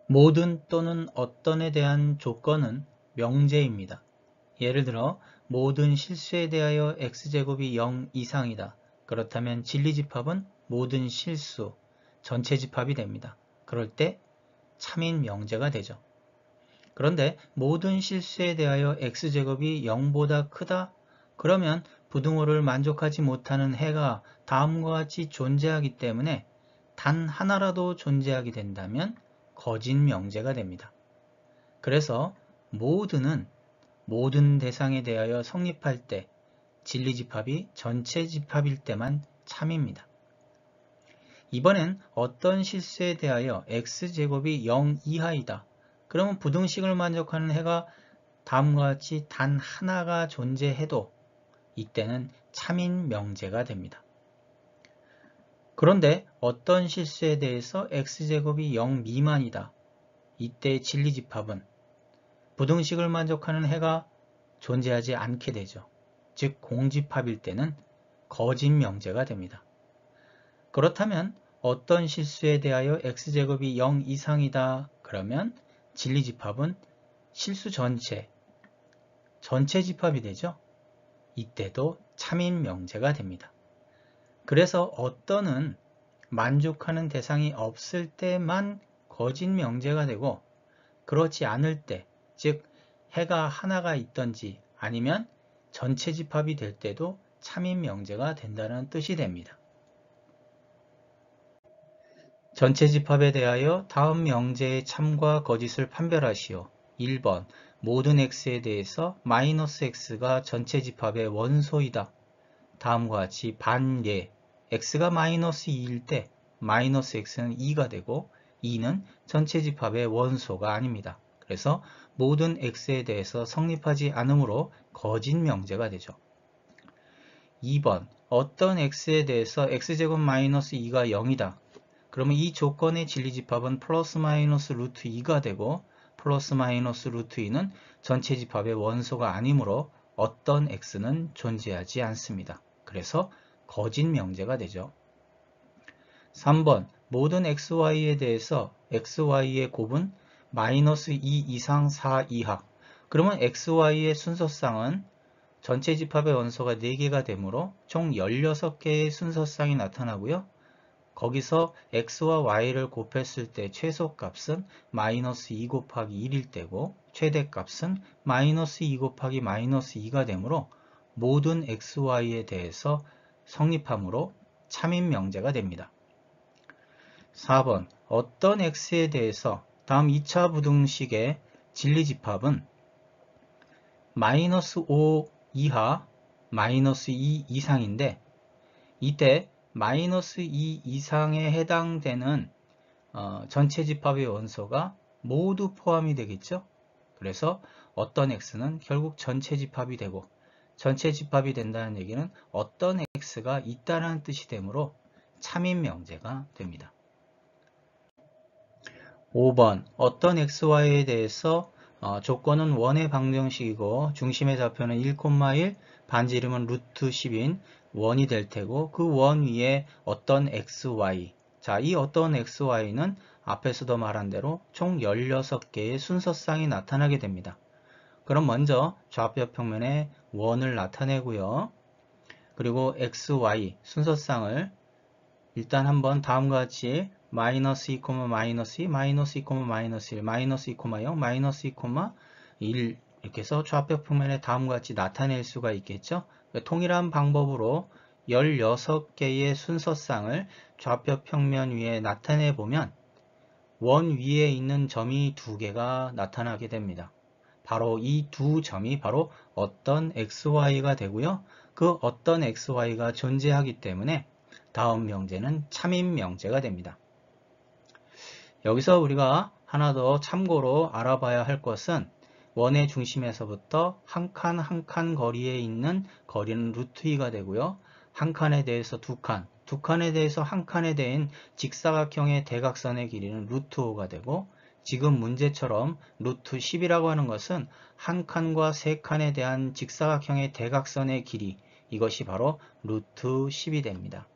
모든 또는 어떤에 대한 조건은 명제입니다. 예를 들어 모든 실수에 대하여 x제곱이 0 이상이다. 그렇다면 진리집합은 모든 실수, 전체 집합이 됩니다. 그럴 때 참인 명제가 되죠. 그런데 모든 실수에 대하여 x제곱이 0보다 크다? 그러면 부등호를 만족하지 못하는 해가 다음과 같이 존재하기 때문에 단 하나라도 존재하게 된다면 거짓 명제가 됩니다. 그래서 모든은 모든 대상에 대하여 성립할 때 진리집합이 전체 집합일 때만 참입니다. 이번엔 어떤 실수에 대하여 x제곱이 0 이하이다. 그러면 부등식을 만족하는 해가 다음과 같이 단 하나가 존재해도 이때는 참인 명제가 됩니다. 그런데 어떤 실수에 대해서 x제곱이 0 미만이다. 이때 진리집합은 부등식을 만족하는 해가 존재하지 않게 되죠. 즉 공집합일 때는 거짓 명제가 됩니다. 그렇다면 어떤 실수에 대하여 x제곱이 0 이상이다. 그러면 진리집합은 실수 전체 집합이 되죠. 이때도 참인 명제가 됩니다. 그래서 어떤은 만족하는 대상이 없을 때만 거짓 명제가 되고 그렇지 않을 때, 즉 해가 하나가 있던지 아니면 전체 집합이 될 때도 참인 명제가 된다는 뜻이 됩니다. 전체 집합에 대하여 다음 명제의 참과 거짓을 판별하시오. 1번 모든 x에 대해서 마이너스 x가 전체 집합의 원소이다. 다음과 같이 반예 x가 마이너스 2일 때 마이너스 x는 2가 되고 2는 전체 집합의 원소가 아닙니다. 그래서 모든 x에 대해서 성립하지 않으므로 거짓 명제가 되죠. 2번 어떤 x에 대해서 x제곱 마이너스 2가 0이다. 그러면 이 조건의 진리집합은 플러스 마이너스 루트 2가 되고 플러스 마이너스 루트 2는 전체 집합의 원소가 아니므로 어떤 x는 존재하지 않습니다. 그래서 거짓 명제가 되죠. 3번 모든 xy에 대해서 xy의 곱은 마이너스 2 이상 4 이하. 그러면 xy의 순서쌍은 전체 집합의 원소가 4개가 되므로 총 16개의 순서쌍이 나타나고요. 거기서 x와 y를 곱했을 때 최소값은 마이너스 2 곱하기 1일 때고 최대값은 마이너스 2 곱하기 마이너스 2가 되므로 모든 xy에 대해서 성립하므로 참인 명제가 됩니다. 4번 어떤 x에 대해서 다음 2차 부등식의 진리집합은 마이너스 5 이하 마이너스 2 이상인데 이때 마이너스 2 이상에 해당되는 전체 집합의 원소가 모두 포함이 되겠죠. 그래서 어떤 x는 결국 전체 집합이 되고 전체 집합이 된다는 얘기는 어떤 x가 있다는 뜻이 되므로 참인 명제가 됩니다. 5번 어떤 xy에 대해서 조건은 원의 방정식이고 중심의 좌표는 1,1 반지름은 루트 10인 원이 될 테고 그 원 위에 어떤 xy 자, 이 어떤 xy는 앞에서도 말한 대로 총 16개의 순서쌍이 나타나게 됩니다. 그럼 먼저 좌표 평면에 원을 나타내고요. 그리고 xy 순서쌍을 일단 한번 다음과 같이 마이너스 2, 마이너스 2, 마이너스 2, 마이너스 1, 마이너스 2, 0, 마이너스 2, 1 이렇게 해서 좌표 평면에 다음과 같이 나타낼 수가 있겠죠. 통일한 방법으로 16개의 순서쌍을 좌표 평면 위에 나타내 보면 원 위에 있는 점이 2개가 나타나게 됩니다. 바로 이 두 점이 바로 어떤 xy가 되고요. 그 어떤 xy가 존재하기 때문에 다음 명제는 참인 명제가 됩니다. 여기서 우리가 하나 더 참고로 알아봐야 할 것은 원의 중심에서부터 한 칸 한 칸 거리에 있는 거리는 루트 2가 되고요. 한 칸에 대해서 두 칸에 대해서 한 칸에 대한 직사각형의 대각선의 길이는 루트 5가 되고 지금 문제처럼 루트 10이라고 하는 것은 한 칸과 세 칸에 대한 직사각형의 대각선의 길이 이것이 바로 루트 10이 됩니다.